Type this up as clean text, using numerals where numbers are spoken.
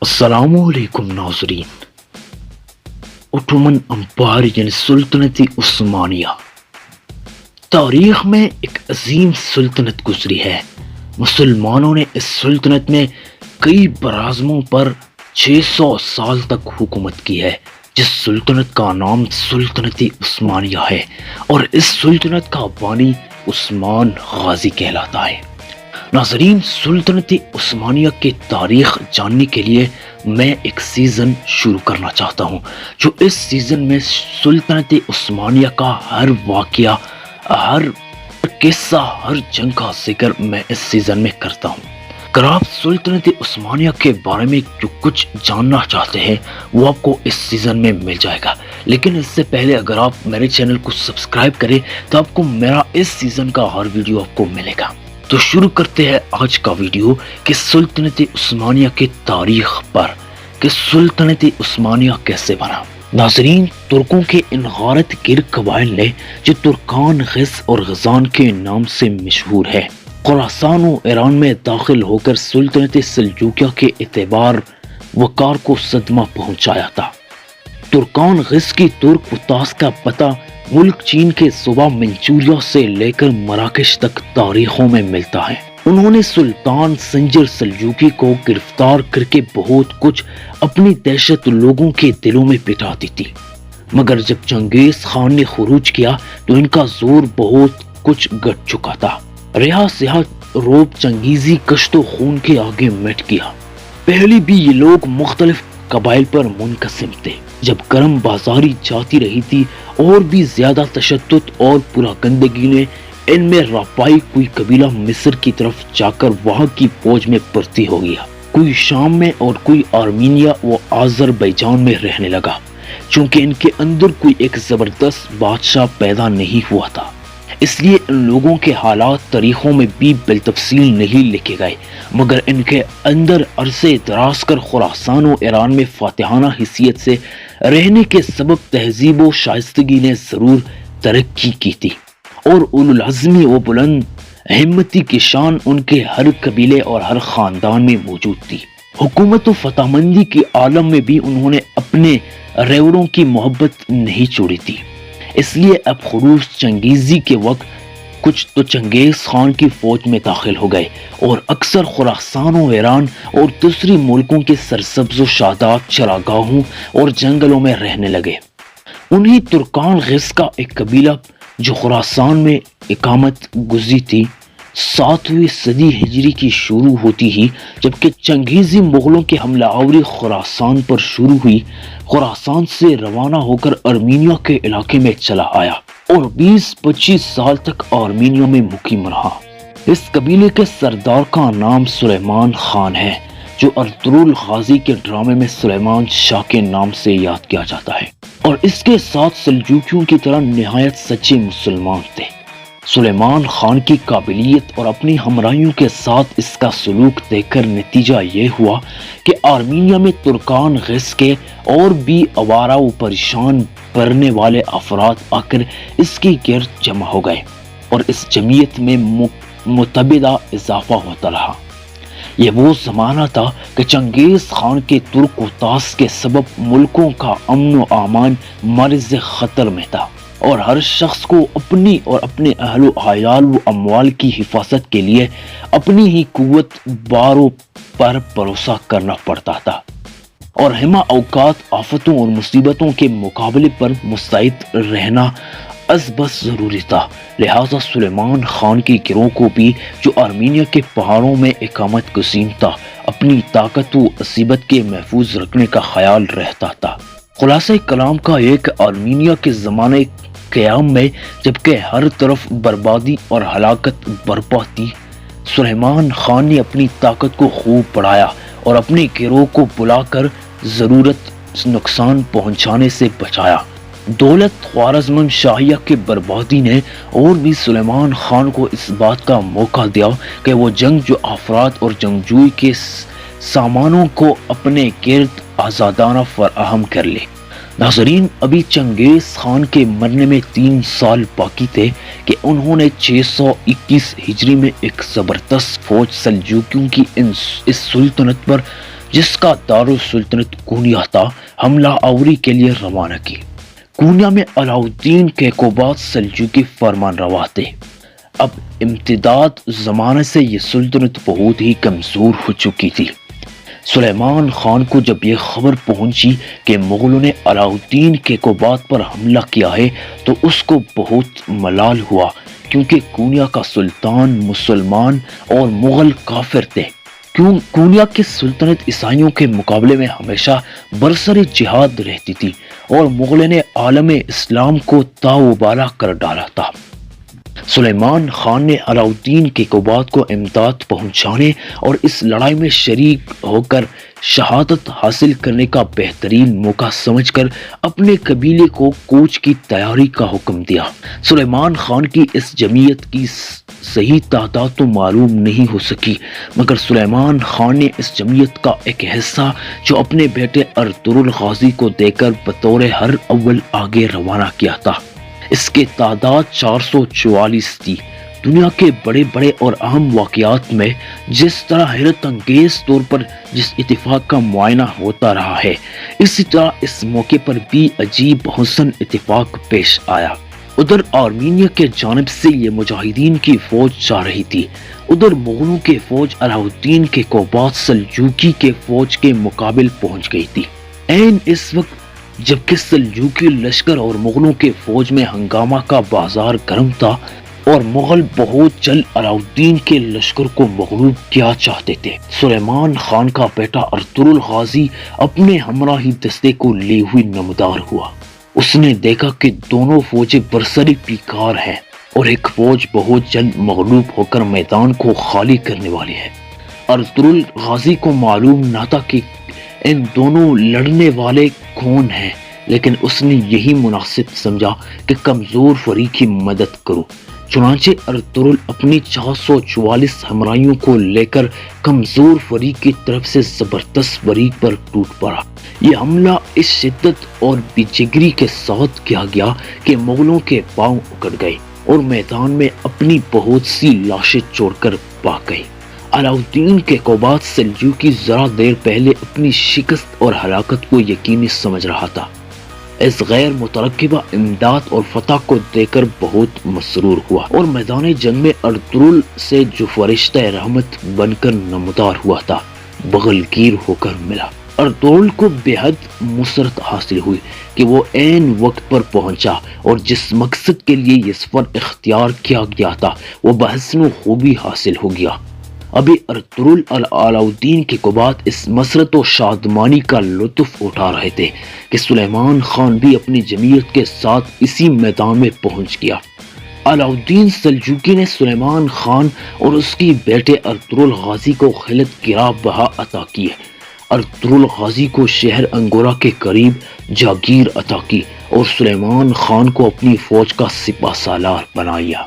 السلام علیکم ناظرین۔ اوٹومن امپائر یعنی سلطنت عثمانیہ تاریخ میں ایک عظیم سلطنت گزری ہے۔ مسلمانوں نے اس سلطنت میں کئی براعظموں پر 600 سال تک حکومت کی ہے، جس سلطنت کا نام سلطنت عثمانیہ ہے، اور اس سلطنت کا بانی عثمان غازی کہلاتا ہے۔ ناظرین، سلطنت عثمانیہ کی تاریخ جاننے کے لیے میں ایک سیزن شروع کرنا چاہتا ہوں، جو اس سیزن میں سلطنت عثمانیہ کا ہر واقعہ، ہر قصہ، ہر جنگ کا ذکر میں اس سیزن میں کرتا ہوں۔ اگر آپ سلطنت عثمانیہ کے بارے میں جو کچھ جاننا چاہتے ہیں وہ آپ کو اس سیزن میں مل جائے گا، لیکن اس سے پہلے اگر آپ میرے چینل کو سبسکرائب کریں تو آپ کو میرا اس سیزن کا ہر ویڈیو آپ کو ملے گا۔ تو شروع کرتے ہیں آج کا ویڈیو کہ سلطنت عثمانیہ کی تاریخ پر، کہ سلطنت عثمانیہ کیسے بنا۔ ناظرین، ترکوں کے ان غارت گر قبائل نے، جو ترکان غز اور غزان کے نام سے مشہور ہے، خراسان و ایران میں داخل ہو کر سلطنت سلجوقیہ کے اعتبار وقار کو صدمہ پہنچایا تھا۔ ترکان غز کی ترک اتاس کا پتہ ملک چین کے صوبہ منچوریا سے لے کر مراکش تک تاریخوں میں ملتا ہے۔ انہوں نے سلطان سنجر سلجوقی کو گرفتار کر کے بہت کچھ اپنی دہشت لوگوں کے دلوں میں بٹھا دی تھی، مگر جب چنگیز خان نے خروج کیا تو ان کا زور بہت کچھ گٹ چکا تھا۔ رہا سہا روب چنگیزی کشت و خون کے آگے مٹ گیا۔ پہلے بھی یہ لوگ مختلف قبائل پر منقسم تھے، جب کرم بازاری جاتی رہی تھی اور بھی زیادہ تشدد اور پورا گندگی نے ان میں راپائی، کوئی قبیلہ مصر کی طرف جا کر وہاں کی فوج میں بھرتی ہو گیا، کوئی شام میں اور کوئی آرمینیا و آذربائیجان میں رہنے لگا، چونکہ ان کے اندر کوئی ایک زبردست بادشاہ پیدا نہیں ہوا تھا۔ اس لیے ان لوگوں کے حالات تاریخوں میں بھی بالتفصیل نہیں لکھے گئے، مگر ان کے اندر عرصے دراز کر خراسان و ایران میں فاتحانہ حیثیت سے رہنے کے سبب تہذیب و شائستگی نے ضرور ترقی کی تھی، اور اولو العزمی و بلند ہمتی کی شان ان کے ہر قبیلے اور ہر خاندان میں موجود تھی۔ حکومت و فتح مندی کے عالم میں بھی انہوں نے اپنے ریوڑوں کی محبت نہیں چھوڑی تھی۔ اس لیے اب خروج چنگیزی کے وقت کچھ تو چنگیز خان کی فوج میں داخل ہو گئے، اور اکثر خراسان و ایران اور دوسری ملکوں کے سرسبز و شاداب چراگاہوں اور جنگلوں میں رہنے لگے۔ انہی ترکان غز کا ایک قبیلہ جو خراسان میں اقامت گزری تھی، 7ویں صدی ہجری کی شروع ہوتی ہی جبکہ چنگیزی مغلوں کے حملہ آوری خراسان پر شروع ہوئی، خراسان سے روانہ ہو کر آرمینیا کے علاقے میں چلا آیا اور 20-25 سال تک آرمینیا میں مقیم رہا۔ اس قبیلے کے سردار کا نام سلیمان خان ہے، جو ارطغرل غازی کے ڈرامے میں سلیمان شاہ کے نام سے یاد کیا جاتا ہے، اور اس کے ساتھ سلجوکیوں کی طرح نہایت سچے مسلمان تھے۔ سلیمان خان کی قابلیت اور اپنی ہمراہیوں کے ساتھ اس کا سلوک دیکھ کر نتیجہ یہ ہوا کہ آرمینیا میں ترکان غز کے اور بھی آوارہ و پریشان کرنے والے افراد آ کر اس کی گرد جمع ہو گئے، اور اس جمعیت میں متبادہ اضافہ ہوتا رہا۔ یہ وہ زمانہ تھا کہ چنگیز خان کے ترک اتاس کے سبب ملکوں کا امن و امان مرز خطر میں تھا، اور ہر شخص کو اپنی اور اپنے اہل و عیال و اموال کی حفاظت کے لیے اپنی ہی قوت باروں پر بھروسہ کرنا پڑتا تھا، اور ہمہ اوقات آفتوں اور مصیبتوں کے مقابلے پر مستعد رہنا از بس ضروری تھا۔ لہذا سلیمان خان کی گروہ کو بھی، جو آرمینیا کے پہاڑوں میں اقامت گزین تھا، اپنی طاقت و عصیبت کے محفوظ رکھنے کا خیال رہتا تھا۔ خلاصہ کلام کا یہ کہ آرمینیا کے زمانے قیام میں جبکہ ہر طرف بربادی اور ہلاکت برپا تھی، سلیمان خان نے اپنی طاقت کو خوب بڑھایا اور اپنے گروہ کو بلا کر ضرورت نقصان پہنچانے سے بچایا۔ دولت خوارزم شاہیہ کے بربادی نے اور بھی سلیمان خان کو اس بات کا موقع دیا کہ وہ جنگ جو افراد اور جنگجوئی کے سامانوں کو اپنے گرد آزادانہ فراہم کر لے۔ ناظرین، ابھی چنگیز خان کے مرنے میں 3 سال باقی تھے کہ انہوں نے 621 ہجری میں ایک زبردست فوج سلجوکیوں کی اس سلطنت پر جس کا دارالسلطنت کونیا تھا، حملہ آوری کے لیے روانہ کی۔ کونیا میں علاؤالدین کیقوباد سلجوقی فرمان روا تھے۔ اب امتداد زمانے سے یہ سلطنت بہت ہی کمزور ہو چکی تھی۔ سلیمان خان کو جب یہ خبر پہنچی کہ مغلوں نے علاؤالدین کیقوباد پر حملہ کیا ہے تو اس کو بہت ملال ہوا، کیونکہ کونیا کا سلطان مسلمان اور مغل کافر تھے۔ کونیا کی سلطنت عیسائیوں کے مقابلے میں ہمیشہ برسر جہاد رہتی تھی اور مغلوں نے عالم اسلام کو تاوبالا کر ڈالا تھا۔ سلیمان خان نے علاؤالدین کیقوباد کو امداد پہنچانے اور اس لڑائی میں شریک ہو کر شہادت حاصل کرنے کا بہترین موقع سمجھ کر اپنے قبیلے کو کوچ کی تیاری کا حکم دیا۔ سلیمان خان کی اس جمعیت کی صحیح تعداد تو معلوم نہیں ہو سکی، مگر سلیمان خان نے اس جمعیت کا ایک حصہ جو اپنے بیٹے ارطغرل غازی کو دے کر بطور ہر اول آگے روانہ کیا تھا۔ اس کی تعداد 444 تھی۔ دنیا کے بڑے بڑے اور اہم واقعات میں جس طرح حیرت انگیز طور پر جس اتفاق کا معائنہ ہوتا رہا ہے، اسی طرح اس موقع پر بھی عجیب حسن اتفاق پیش آیا۔ ادھر آرمینیا کے جانب سے یہ مجاہدین کی فوج جا رہی تھی، ادھر مغلوں کی فوج علاؤالدین کیقوباد سلجوقی کے فوج کے مقابل پہنچ گئی تھی۔ عین اس وقت جبکہ سلجوقی لشکر اور مغلوں کے فوج میں ہنگامہ کا بازار گرم تھا اور مغل بہت جلد علاؤالدین کے لشکر کو مغلوب کیا چاہتے تھے۔ سلیمان خان کا بیٹا ارطغرل غازی اپنے ہمراہی دستے کو لی ہوئی نمودار ہوا۔ اس نے دیکھا کہ دونوں فوجیں برسری پیکار ہیں اور ایک فوج بہت جلد مغلوب ہو کر میدان کو خالی کرنے والی ہے۔ ارطغرل غازی کو معلوم نہ تھا کہ ان دونوں لڑنے والے کون ہیں، لیکن اس نے یہی مناسب سمجھا کہ کمزور فریق کی مدد کرو۔ چنانچہ ارطغرل اپنی 444 ہمراہیوں کو لے کر کمزور فریق کی طرف سے زبردست فریق پر ٹوٹ پڑا۔ یہ حملہ اس شدت اور بے جگری کے ساتھ کیا گیا کہ مغلوں کے پاؤں اکڑ گئے اور میدان میں اپنی بہت سی لاشیں چھوڑ کر بھاگ گئے۔ علاؤالدین کیقوباد سلجوقی ذرا دیر پہلے اپنی شکست اور ہلاکت کو یقینی سمجھ رہا تھا۔ اس غیر مترقبہ امداد اور فتح کو دیکھ کر بہت مسرور ہوا اور میدان جنگ میں ارطغرل سے جو فرشتہ رحمت بن کر نمودار ہوا تھا، بغل گیر ہو کر ملا۔ ارطغرل کو بے حد مسرت حاصل ہوئی کہ وہ عین وقت پر پہنچا اور جس مقصد کے لیے یہ سفر اختیار کیا گیا تھا وہ بحسن و خوبی حاصل ہو گیا۔ ابھی ارطغرل اور علاؤالدین کیقوباد اس مسرت و شادمانی کا لطف اٹھا رہے تھے کہ سلیمان خان بھی اپنی جمعیت کے ساتھ اسی میدان میں پہنچ گیا۔ علاؤالدین سلجوقی نے سلیمان خان اور اس کی بیٹے ارطغرل غازی کو خلعت گرا بہا عطا کی ہے۔ ارطغرل غازی کو شہر انگورا کے قریب جاگیر عطا کی اور سلیمان خان کو اپنی فوج کا سپہ سالار بنایا۔